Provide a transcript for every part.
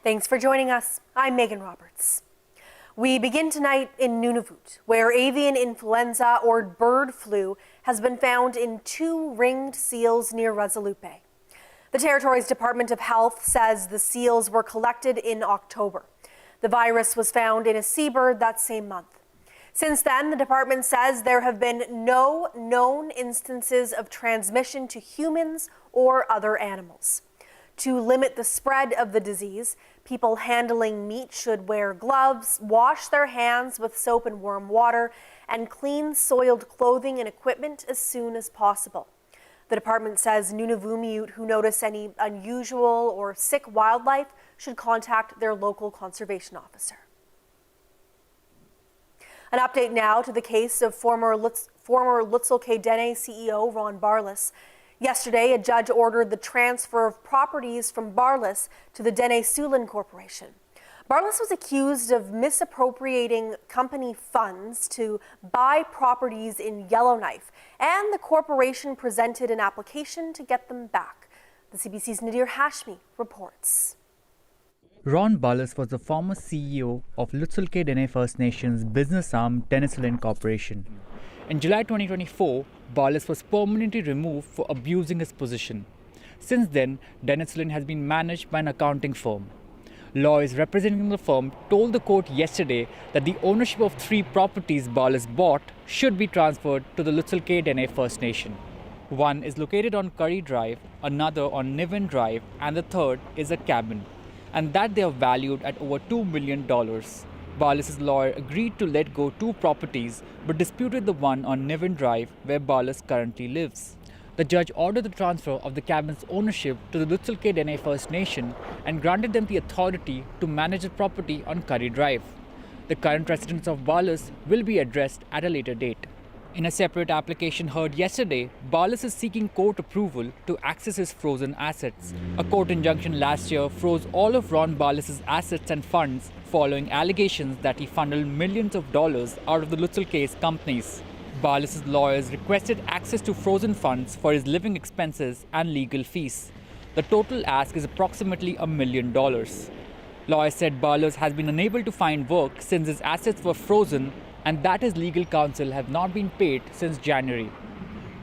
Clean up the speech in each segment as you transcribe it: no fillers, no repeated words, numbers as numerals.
Thanks for joining us. I'm Megan Roberts. We begin tonight in Nunavut, where avian influenza or bird flu has been found in 2 ringed seals near Resolute. The territory's Department of Health says the seals were collected in October. The virus was found in a seabird that same month. Since then, the department says there have been no known instances of transmission to humans or other animals. To limit the spread of the disease, people handling meat should wear gloves, wash their hands with soap and warm water, and clean soiled clothing and equipment as soon as possible. The department says Nunavummiut who notice any unusual or sick wildlife should contact their local conservation officer. An update now to the case of former Lutzel K. Dene CEO Ron Barlas. Yesterday, a judge ordered the transfer of properties from Barlas to the Dene Sulin Corporation. Barlas was accused of misappropriating company funds to buy properties in Yellowknife, and the corporation presented an application to get them back. The CBC's Nadir Hashmi reports. Ron Barlas was the former CEO of Lutzel K. Dene First Nations business arm Dene Sulin Corporation. In July 2024, Barlas was permanently removed for abusing his position. Since then, Dene Sulin has been managed by an accounting firm. Lawyers representing the firm told the court yesterday that the ownership of 3 properties Barlas bought should be transferred to the Lutzel K. Dene First Nation. One is located on Curry Drive, another on Niven Drive, and the third is a cabin, and that they are valued at over $2 million. Barlas' lawyer agreed to let go 2 properties but disputed the one on Niven Drive where Barlas currently lives. The judge ordered the transfer of the cabin's ownership to the Lutzel K. Dene First Nation and granted them the authority to manage the property on Curry Drive. The current residents of Barlas will be addressed at a later date. In a separate application heard yesterday, Barlas is seeking court approval to access his frozen assets. A court injunction last year froze all of Ron Barlas' assets and funds following allegations that he funneled millions of dollars out of the Lutzel K's companies. Barlas' lawyers requested access to frozen funds for his living expenses and legal fees. The total ask is approximately $1 million. Lawyers said Barlas has been unable to find work since his assets were frozen and that his legal counsel has not been paid since January.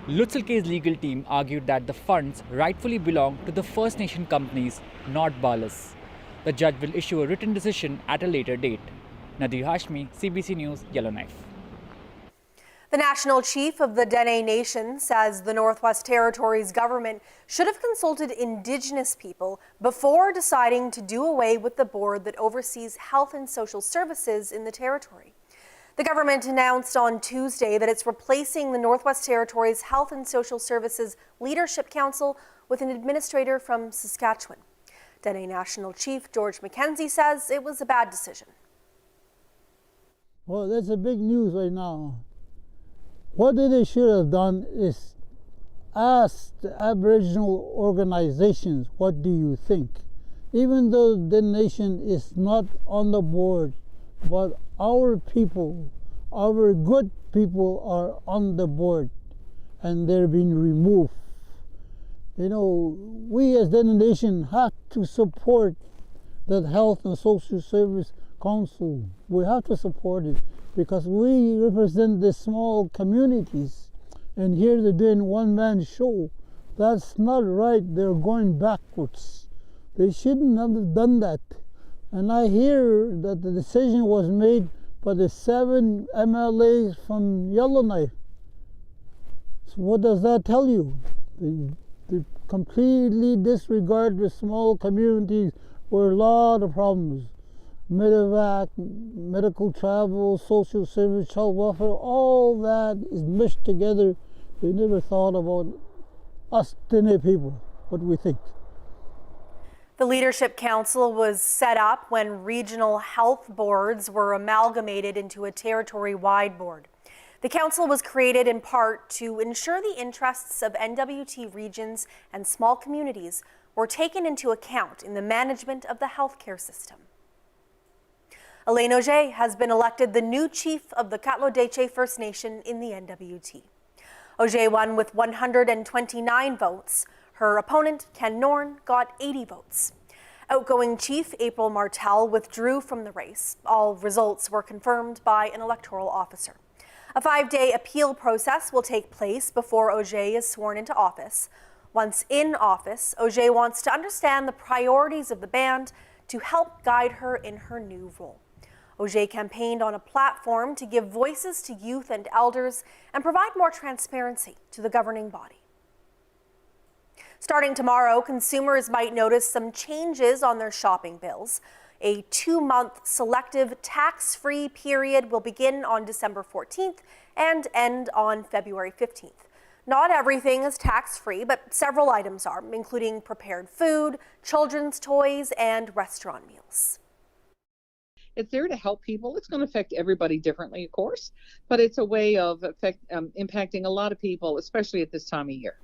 Lutzel K's legal team argued that the funds rightfully belong to the First Nation companies, not Barlas. The judge will issue a written decision at a later date. Nadir Hashmi, CBC News, Yellowknife. The National Chief of the Dene Nation says the Northwest Territories government should have consulted Indigenous people before deciding to do away with the board that oversees health and social services in the territory. The government announced on Tuesday that it's replacing the Northwest Territories Health and Social Services Leadership Council with an administrator from Saskatchewan. Dene National Chief George McKenzie says it was a bad decision. Well, that's a big news right now. What they should have done is ask the Aboriginal organizations, what do you think? Even though the nation is not on the board, but our people, our good people are on the board and they're being removed. You know, we as the nation have to support that Health and Social Service Council. We have to support it because we represent the small communities and here they're doing one-man show. That's not right. They're going backwards. They shouldn't have done that. And I hear that the decision was made by the 7 MLAs from Yellowknife. So what does that tell you? They completely disregard the small communities where a lot of problems. Medevac, medical travel, social service, child welfare, all that is meshed together. They never thought about us Dene people, what we think. The Leadership Council was set up when regional health boards were amalgamated into a territory-wide board. The council was created in part to ensure the interests of NWT regions and small communities were taken into account in the management of the healthcare system. Elaine Auger has been elected the new chief of the Katlo-Deche First Nation in the NWT. Auger won with 129 votes. Her opponent, Ken Norn, got 80 votes. Outgoing Chief April Martel withdrew from the race. All results were confirmed by an electoral officer. A 5-day appeal process will take place before Auger is sworn into office. Once in office, Auger wants to understand the priorities of the band to help guide her in her new role. Auger campaigned on a platform to give voices to youth and elders and provide more transparency to the governing body. Starting tomorrow, consumers might notice some changes on their shopping bills. A 2-month selective tax-free period will begin on December 14th and end on February 15th. Not everything is tax-free, but several items are, including prepared food, children's toys, and restaurant meals. It's there to help people. It's going to affect everybody differently, of course, but it's a way of impacting a lot of people, especially at this time of year.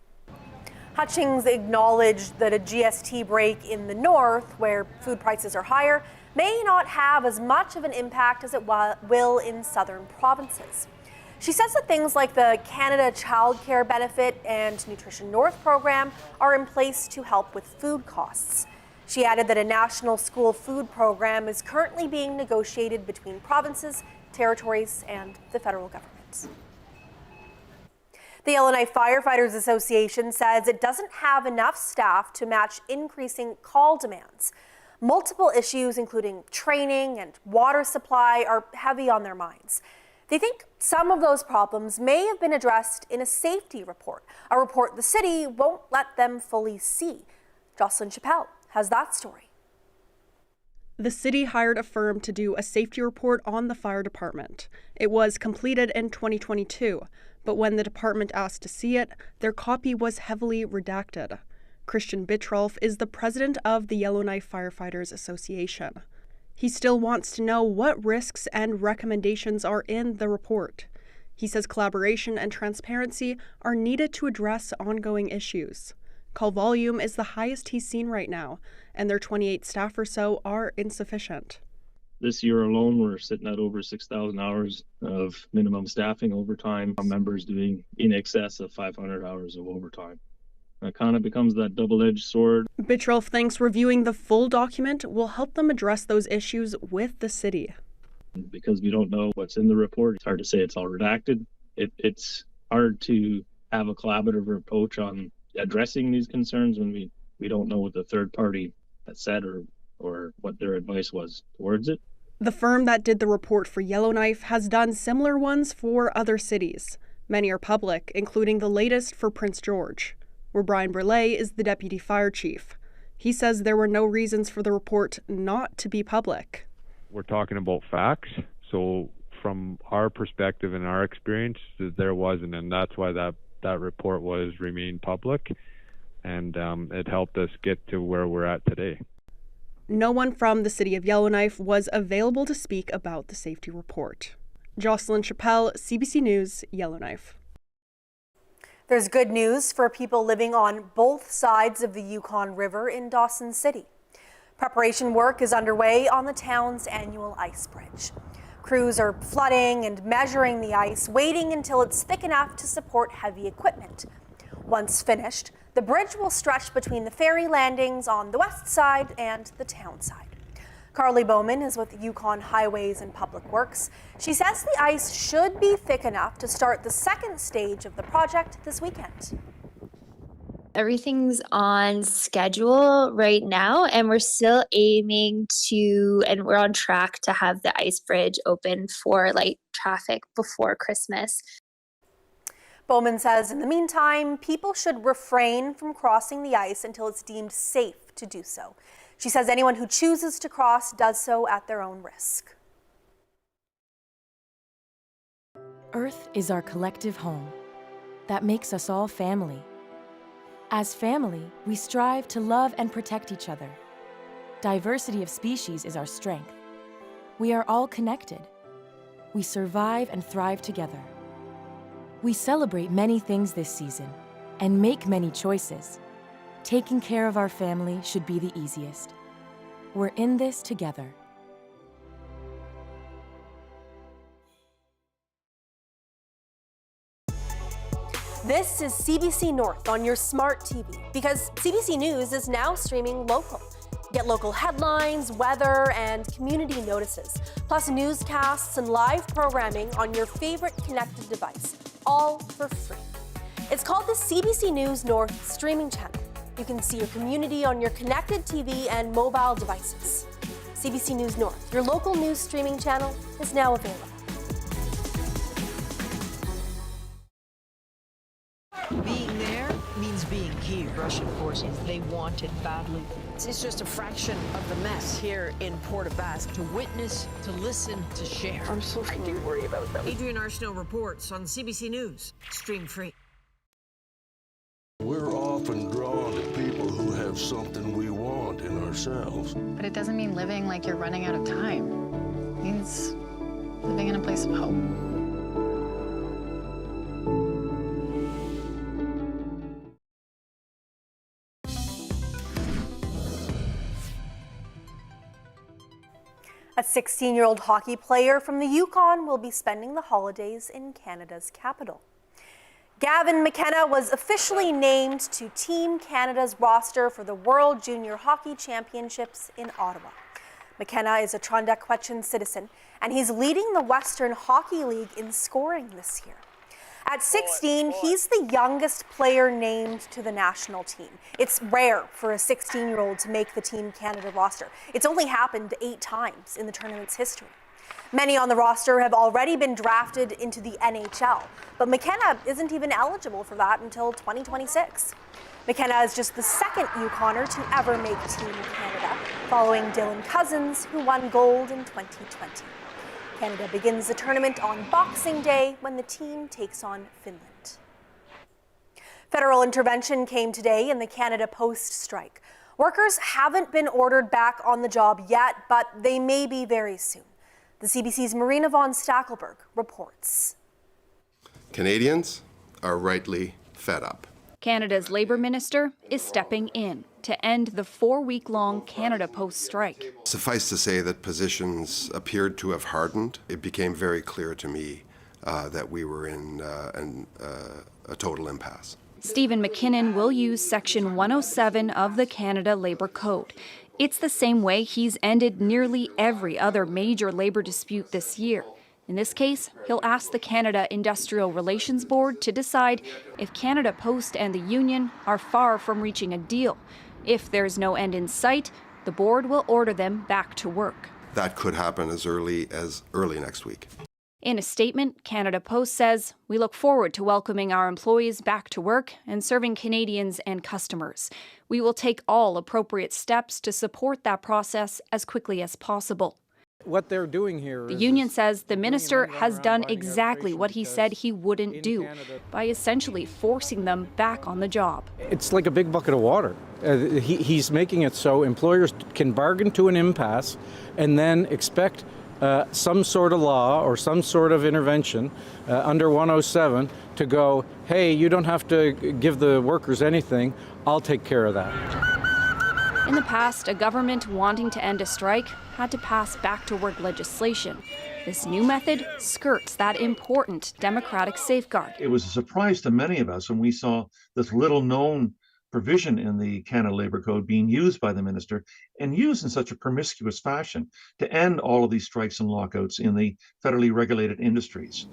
Hutchings acknowledged that a GST break in the north, where food prices are higher, may not have as much of an impact as it will in southern provinces. She says that things like the Canada Child Care Benefit and Nutrition North program are in place to help with food costs. She added that a national school food program is currently being negotiated between provinces, territories, and the federal government. The Yellowknife Firefighters Association says it doesn't have enough staff to match increasing call demands. Multiple issues, including training and water supply, are heavy on their minds. They think some of those problems may have been addressed in a safety report, a report the city won't let them fully see. Jocelyn Chappelle has that story. The city hired a firm to do a safety report on the fire department. It was completed in 2022, but when the department asked to see it, their copy was heavily redacted. Christian Bitrolf is the president of the Yellowknife Firefighters Association. He still wants to know what risks and recommendations are in the report. He says collaboration and transparency are needed to address ongoing issues. Call volume is the highest he's seen right now, and their 28 staff or so are insufficient. This year alone, we're sitting at over 6,000 hours of minimum staffing overtime. Our members doing in excess of 500 hours of overtime. It kind of becomes that double-edged sword. Bitrolf thinks reviewing the full document will help them address those issues with the city. Because we don't know what's in the report, it's hard to say it's all redacted. It's hard to have a collaborative approach on addressing these concerns when we don't know what the third party has said or what their advice was towards it. The firm that did the report for Yellowknife has done similar ones for other cities. Many are public, including the latest for Prince George, where Brian Burleigh is the deputy fire chief. He says there were no reasons for the report not to be public. We're talking about facts, so from our perspective and our experience, there wasn't, and that's why that report was remained public, and it helped us get to where we're at today. No one from the city of Yellowknife was available to speak about the safety report. Jocelyn Chappelle, CBC News, Yellowknife. There's good news for people living on both sides of the Yukon River in Dawson City. Preparation work is underway on the town's annual ice bridge. Crews are flooding and measuring the ice, waiting until it's thick enough to support heavy equipment. Once finished, the bridge will stretch between the ferry landings on the west side and the town side. Carly Bowman is with Yukon Highways and Public Works. She says the ice should be thick enough to start the second stage of the project this weekend. Everything's on schedule right now, and we're still aiming to, and we're on track to have the ice bridge open for light traffic before Christmas. Bowman says in the meantime, people should refrain from crossing the ice until it's deemed safe to do so. She says anyone who chooses to cross does so at their own risk. Earth is our collective home that makes us all family. As family, we strive to love and protect each other. Diversity of species is our strength. We are all connected. We survive and thrive together. We celebrate many things this season and make many choices. Taking care of our family should be the easiest. We're in this together. This is CBC North on your smart TV because CBC News is now streaming local. Get local headlines, weather, and community notices, plus newscasts and live programming on your favorite connected device, all for free. It's called the CBC News North streaming channel. You can see your community on your connected TV and mobile devices. CBC News North, your local news streaming channel, is now available. Being there means being here. Russian forces, they want it badly. It's just a fraction of the mess here in Port-au-Basque. To witness, to listen, to share. I'm so freaking worried about them. Adrian Arsenault reports on CBC News, stream free. We're often drawn to people who have something we want in ourselves. But it doesn't mean living like you're running out of time. It means living in a place of hope. A 16-year-old hockey player from the Yukon will be spending the holidays in Canada's capital. Gavin McKenna was officially named to Team Canada's roster for the World Junior Hockey Championships in Ottawa. McKenna is a Trondequetchin citizen, and he's leading the Western Hockey League in scoring this year. At 16, he's the youngest player named to the national team. It's rare for a 16-year-old to make the Team Canada roster. It's only happened 8 times in the tournament's history. Many on the roster have already been drafted into the NHL, but McKenna isn't even eligible for that until 2026. McKenna is just the second Yukoner to ever make Team Canada, following Dylan Cousins, who won gold in 2020. Canada begins the tournament on Boxing Day when the team takes on Finland. Federal intervention came today in the Canada Post strike. Workers haven't been ordered back on the job yet, but they may be very soon. The CBC's Marina von Stackelberg reports. Canadians are rightly fed up. Canada's Labour Minister is stepping in to end the 4-week-long Canada Post strike. Suffice to say that positions appeared to have hardened. It became very clear to me that we were in a total impasse. Stephen McKinnon will use Section 107 of the Canada Labour Code. It's the same way he's ended nearly every other major labour dispute this year. In this case, he'll ask the Canada Industrial Relations Board to decide if Canada Post and the union are far from reaching a deal. If there's no end in sight, the board will order them back to work. That could happen as early next week. In a statement, Canada Post says, "We look forward to welcoming our employees back to work and serving Canadians and customers. We will take all appropriate steps to support that process as quickly as possible." What they're doing here, the union says the minister has done exactly what he said he wouldn't do by essentially forcing them back on the job. It's like a big bucket of water. He's making it so employers can bargain to an impasse and then expect some sort of law or some sort of intervention under 107 to go, hey, you don't have to give the workers anything, I'll take care of that. In the past, a government wanting to end a strike had to pass back-to-work legislation. This new method skirts that important democratic safeguard. It was a surprise to many of us when we saw this little-known provision in the Canada Labour Code being used by the minister and used in such a promiscuous fashion to end all of these strikes and lockouts in the federally regulated industries.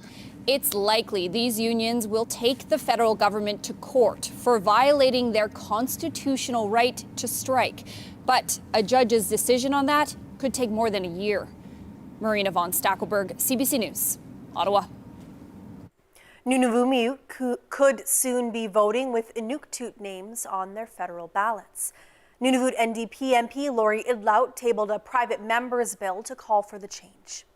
It's likely these unions will take the federal government to court for violating their constitutional right to strike. But a judge's decision on that could take more than a year. Marina von Stackelberg, CBC News, Ottawa. Nunavut could soon be voting with Inuktitut names on their federal ballots. Nunavut NDP MP Lori Idlaut tabled a private member's bill to call for the change.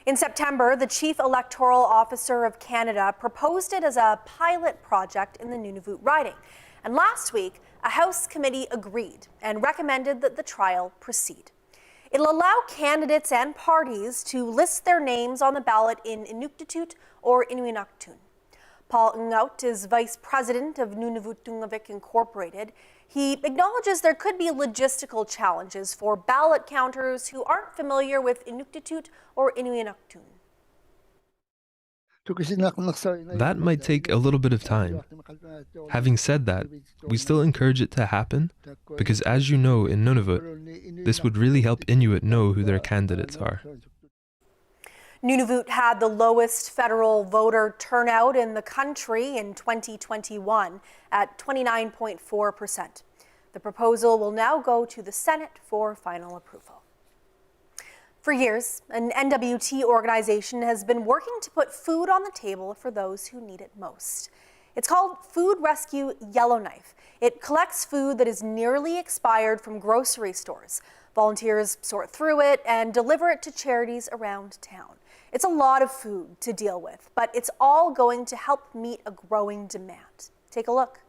In September, the Chief Electoral Officer of Canada proposed it as a pilot project in the Nunavut riding. And last week, a House committee agreed and recommended that the trial proceed. It'll allow candidates and parties to list their names on the ballot in Inuktitut or Inuinnaqtun. Paul Ngaut is vice president of Nunavut Tungavik Incorporated. He acknowledges there could be logistical challenges for ballot counters who aren't familiar with Inuktitut or Inuinnaqtun. That might take a little bit of time. Having said that, we still encourage it to happen because, as you know, in Nunavut, this would really help Inuit know who their candidates are. Nunavut had the lowest federal voter turnout in the country in 2021 at 29.4%. The proposal will now go to the Senate for final approval. For years, an NWT organization has been working to put food on the table for those who need it most. It's called Food Rescue Yellowknife. It collects food that is nearly expired from grocery stores. Volunteers sort through it and deliver it to charities around town. It's a lot of food to deal with, but it's all going to help meet a growing demand. Take a look.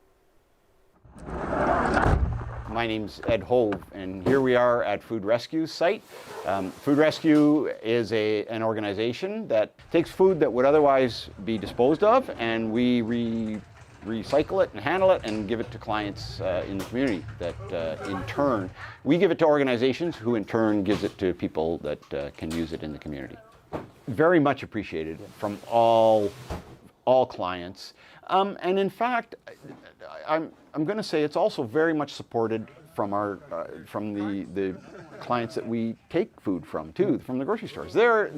My name's Ed Hove, and here we are at Food Rescue's site. Food Rescue is an organization that takes food that would otherwise be disposed of, and we recycle it and handle it and give it to clients in the community that in turn, we give it to organizations who in turn gives it to people that can use it in the community. Very much appreciated from all clients. And in fact, I'm going to say it's also very much supported from our from the clients that we take food from too, from the grocery stores. They're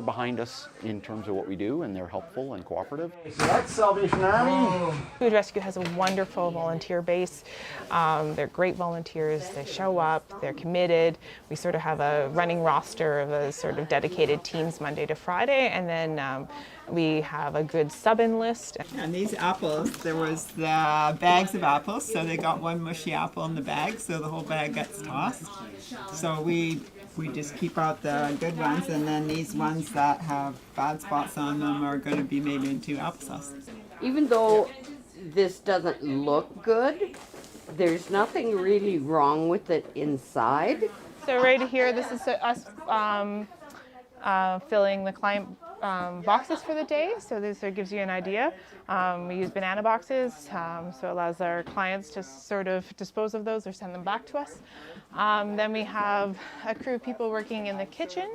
behind us in terms of what we do, and they're helpful and cooperative. So that's Salvation Army. Food Rescue has a wonderful volunteer base. They're great volunteers. They show up. They're committed. We sort of have a running roster of a sort of dedicated teams Monday to Friday, and then we have a good sub-in list. And these apples, there was the bags of apples, so they got one mushy apple in the bag, so the whole bag gets tossed. So we just keep out the good ones, and then these ones that have bad spots on them are going to be made into applesauce. Even though this doesn't look good, there's nothing really wrong with it inside. So right here, this is us filling the client boxes for the day. So this gives you an idea. We use banana boxes, so it allows our clients to sort of dispose of those or send them back to us. Then we have a crew of people working in the kitchen,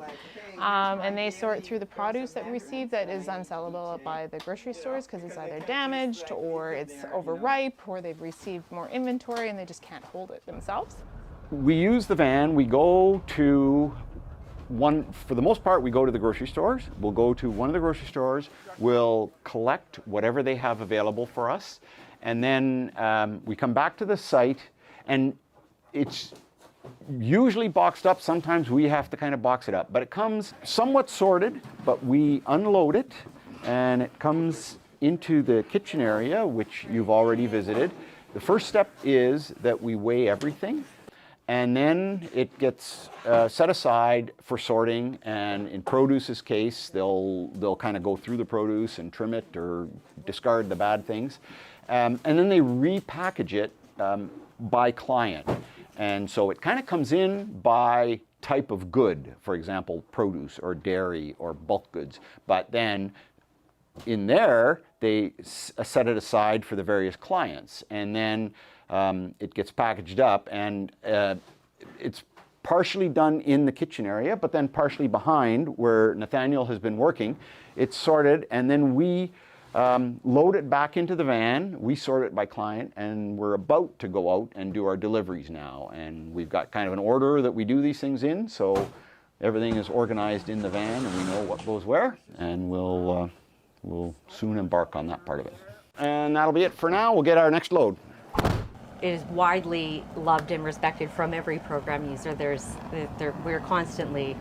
and they sort through the produce that we receive that is unsellable by the grocery stores because it's either damaged or it's overripe or they've received more inventory and they just can't hold it themselves. We use the van. We go to for the most part, we go to the grocery stores. We'll go to one of the grocery stores. We'll collect whatever they have available for us. And then we come back to the site, and it's usually boxed up. Sometimes we have to kind of box it up. But it comes somewhat sorted, but we unload it, and it comes into the kitchen area, which you've already visited. The first step is that we weigh everything. And then it gets set aside for sorting, and in produce's case, they'll kind of go through the produce and trim it or discard the bad things. And then they repackage it by client. And so it kind of comes in by type of good, for example, produce or dairy or bulk goods. But then in there, they set it aside for the various clients. And then it gets packaged up, and it's partially done in the kitchen area, but then partially behind where Nathaniel has been working. It's sorted, and then we load it back into the van. We sort it by client, and we're about to go out and do our deliveries now. And we've got kind of an order that we do these things in, so everything is organized in the van, and we know what goes where, and we'll soon embark on that part of it. And that'll be it for now. We'll get our next load. It is widely loved and respected from every program user. We're constantly,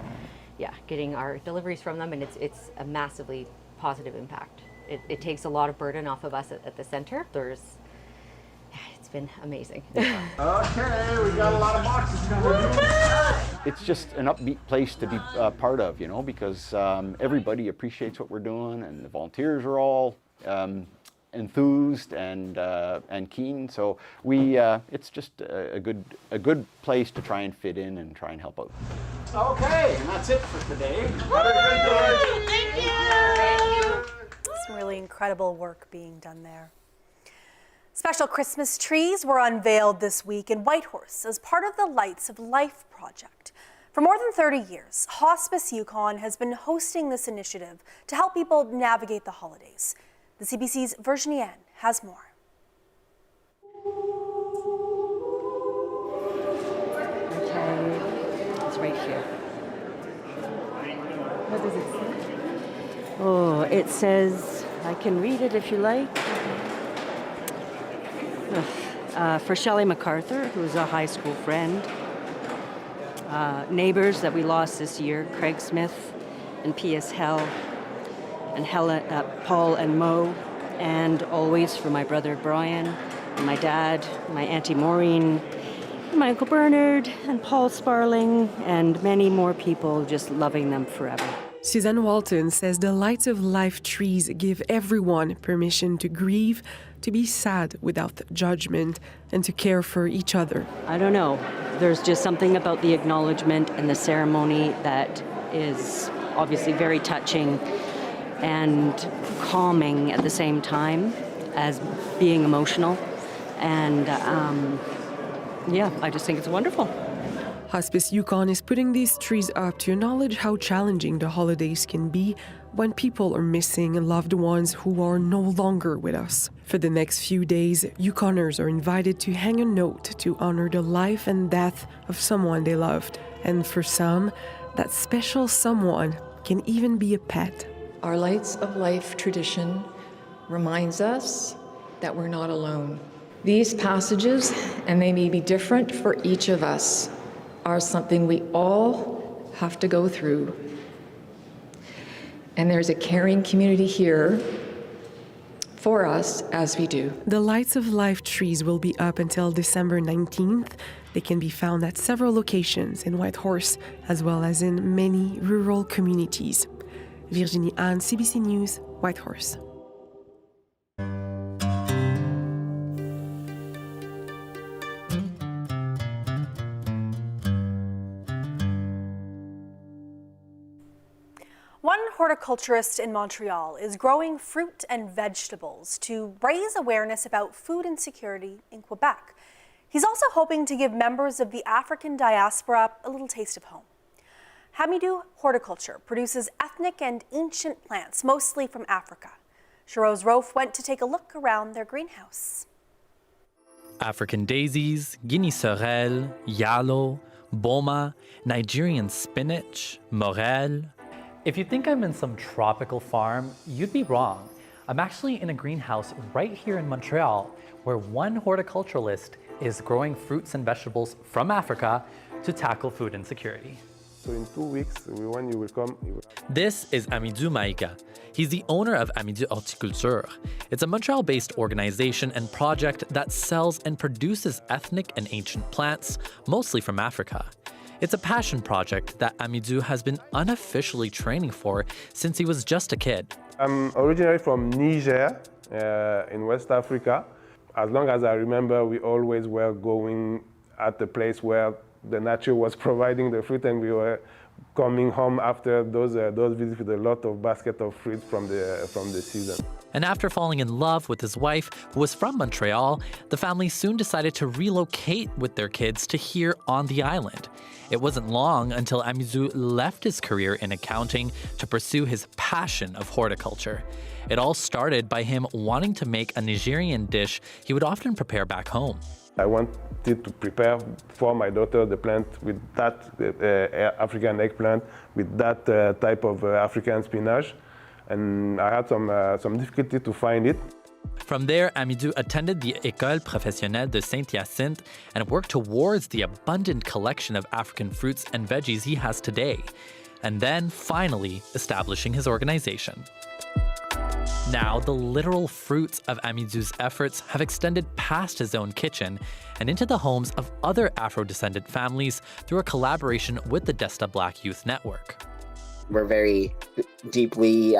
getting our deliveries from them, and it's a massively positive impact. It takes a lot of burden off of us at the center. It's been amazing. Okay, we got a lot of boxes coming. It's just an upbeat place to be part of, because everybody appreciates what we're doing, and the volunteers are all enthused and keen. So it's just a good place to try and fit in and try and help out. Okay, and that's it for today. Have a good day. Thank you. Some really incredible work being done there. Special Christmas trees were unveiled this week in Whitehorse as part of the Lights of Life project. For more than 30 years, Hospice Yukon has been hosting this initiative to help people navigate the holidays. The CBC's Virginie Anne has more. Okay, it's right here. What does it say? Oh, it says, I can read it if you like. For Shelley MacArthur, who's a high school friend. Neighbors that we lost this year, Craig Smith and P.S. Hell, and Paul and Mo, and always for my brother Brian, and my dad, my Auntie Maureen, my Uncle Bernard, and Paul Sparling, and many more people, just loving them forever. Suzanne Walton says the Lights of Life trees give everyone permission to grieve, to be sad without judgment, and to care for each other. I don't know. There's just something about the acknowledgement and the ceremony that is obviously very touching and calming at the same time as being emotional. And yeah, I just think it's wonderful. Hospice Yukon is putting these trees up to acknowledge how challenging the holidays can be when people are missing loved ones who are no longer with us. For the next few days, Yukoners are invited to hang a note to honor the life and death of someone they loved. And for some, that special someone can even be a pet. Our Lights of Life tradition reminds us that we're not alone. These passages, and they may be different for each of us, are something we all have to go through. And there's a caring community here for us as we do. The Lights of Life trees will be up until December 19th. They can be found at several locations in Whitehorse, as well as in many rural communities. Virginie Anne, CBC News, Whitehorse. One horticulturist in Montreal is growing fruit and vegetables to raise awareness about food insecurity in Quebec. He's also hoping to give members of the African diaspora a little taste of home. Hamidou Horticulture produces ethnic and ancient plants, mostly from Africa. Shiroz Rofe went to take a look around their greenhouse. African daisies, Guinea sorrel, yalo, boma, Nigerian spinach, morel. If you think I'm in some tropical farm, you'd be wrong. I'm actually in a greenhouse right here in Montreal, where one horticulturalist is growing fruits and vegetables from Africa to tackle food insecurity. So in 2 weeks, when you will come... This is Hamidou Maïga. He's the owner of Hamidou Horticulture. It's a Montreal-based organization and project that sells and produces ethnic and ancient plants, mostly from Africa. It's a passion project that Hamidou has been unofficially training for since he was just a kid. I'm originally from Niger, in West Africa. As long as I remember, we always were going at the place where the nature was providing the fruit, and we were coming home after those visits with a lot of basket of fruit from the season. And after falling in love with his wife, who was from Montreal, the family soon decided to relocate with their kids to here on the island. It wasn't long until Hamidou left his career in accounting to pursue his passion of horticulture. It all started by him wanting to make a Nigerian dish he would often prepare back home. I wanted to prepare for my daughter the plant with that African eggplant, with that type of African spinach, and I had some difficulty to find it. From there, Hamidou attended the École Professionnelle de Saint-Hyacinthe and worked towards the abundant collection of African fruits and veggies he has today, and then finally establishing his organization. Now, the literal fruits of Hamidou's efforts have extended past his own kitchen and into the homes of other Afro-descendant families through a collaboration with the Desta Black Youth Network. We're very deeply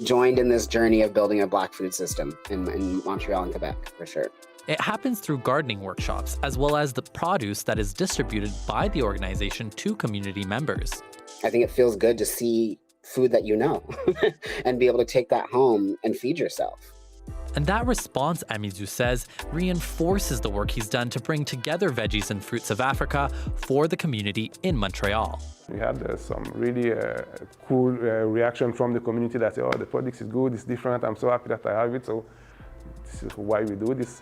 joined in this journey of building a Black food system in Montreal and Quebec, for sure. It happens through gardening workshops, as well as the produce that is distributed by the organization to community members. I think it feels good to see food that you know and be able to take that home and feed yourself. And that response, Amidou says, reinforces the work he's done to bring together veggies and fruits of Africa for the community in Montreal. We had some really cool reaction from the community that said, oh, the product is good, it's different, I'm so happy that I have it, so this is why we do this.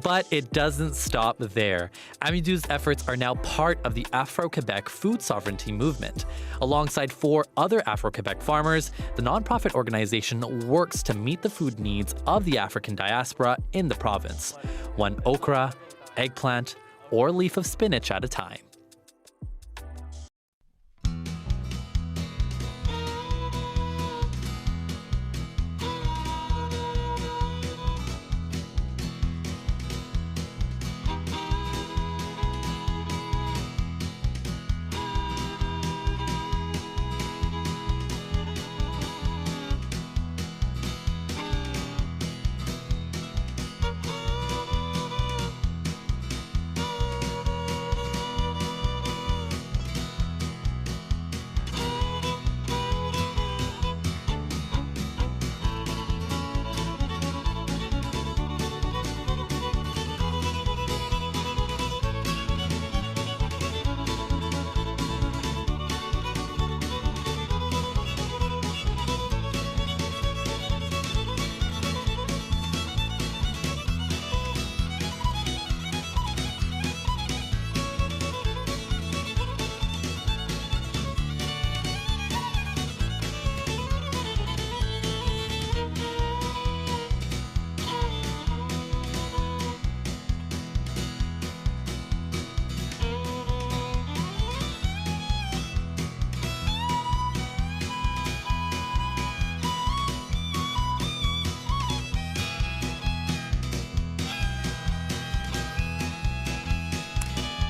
But it doesn't stop there. Amidou's efforts are now part of the Afro-Quebec food sovereignty movement. Alongside 4 other Afro-Quebec farmers, the nonprofit organization works to meet the food needs of the African diaspora in the province, one okra, eggplant, or leaf of spinach at a time.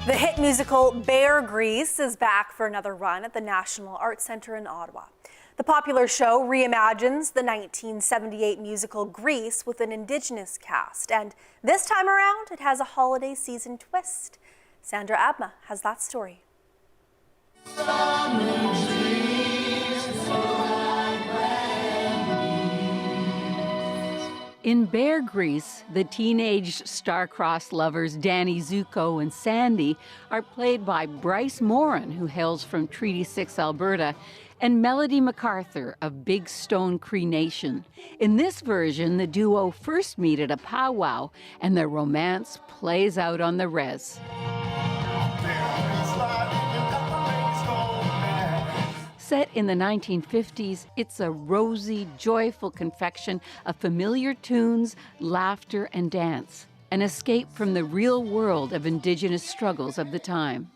The hit musical Bear Grease is back for another run at the National Arts Centre in Ottawa. The popular show reimagines the 1978 musical Grease with an Indigenous cast, and this time around it has a holiday season twist. Sandra Abma has that story. In Bear Grease, the teenage star-crossed lovers Danny Zuko and Sandy are played by Bryce Morin, who hails from Treaty 6, Alberta, and Melody MacArthur of Big Stone Cree Nation. In this version, the duo first meet at a powwow, and their romance plays out on the res. Set in the 1950s, it's a rosy, joyful confection of familiar tunes, laughter, and dance. An escape from the real world of Indigenous struggles of the time.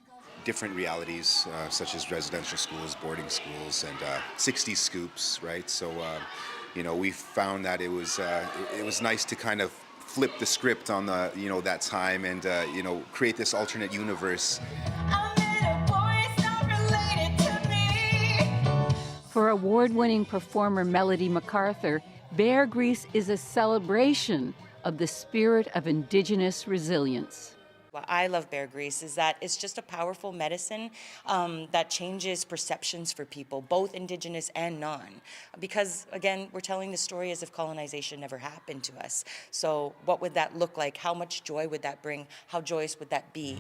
Different realities, such as residential schools, boarding schools, and 60s scoops, right? So, you know, we found that it was nice to kind of flip the script on the, you know, that time and, you know, create this alternate universe. For award-winning performer Melody MacArthur, Bear Grease is a celebration of the spirit of Indigenous resilience. What I love Bear Grease is that it's just a powerful medicine that changes perceptions for people, both Indigenous and non. Because, again, we're telling the story as if colonization never happened to us. So what would that look like? How much joy would that bring? How joyous would that be?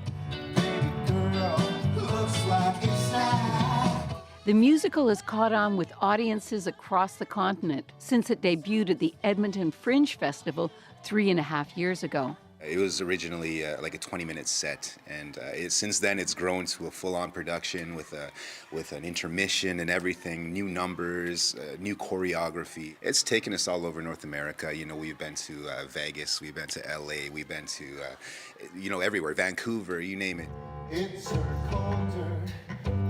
The musical has caught on with audiences across the continent since it debuted at the Edmonton Fringe Festival 3.5 years ago. It was originally like a 20-minute set, and since then it's grown to a full-on production with an intermission and everything, new numbers, new choreography. It's taken us all over North America. You know, we've been to Vegas, we've been to LA, we've been to, you know, everywhere, Vancouver, you name it. It's a corner,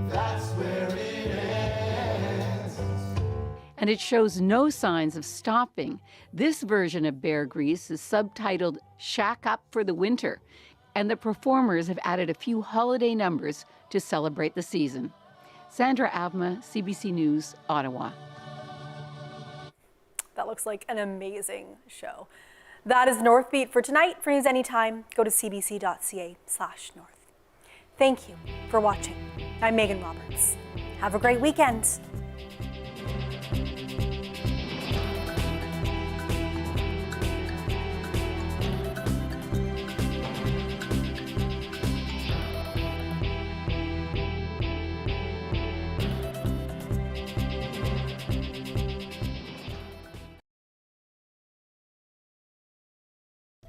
that's where it ends. And it shows no signs of stopping. This version of Bear Grease is subtitled Shack Up for the Winter, and the performers have added a few holiday numbers to celebrate the season. Sandra Abma, CBC News, Ottawa. That looks like an amazing show. That is Northbeat for tonight. For news anytime, go to cbc.ca/north. Thank you for watching. I'm Megan Roberts. Have a great weekend.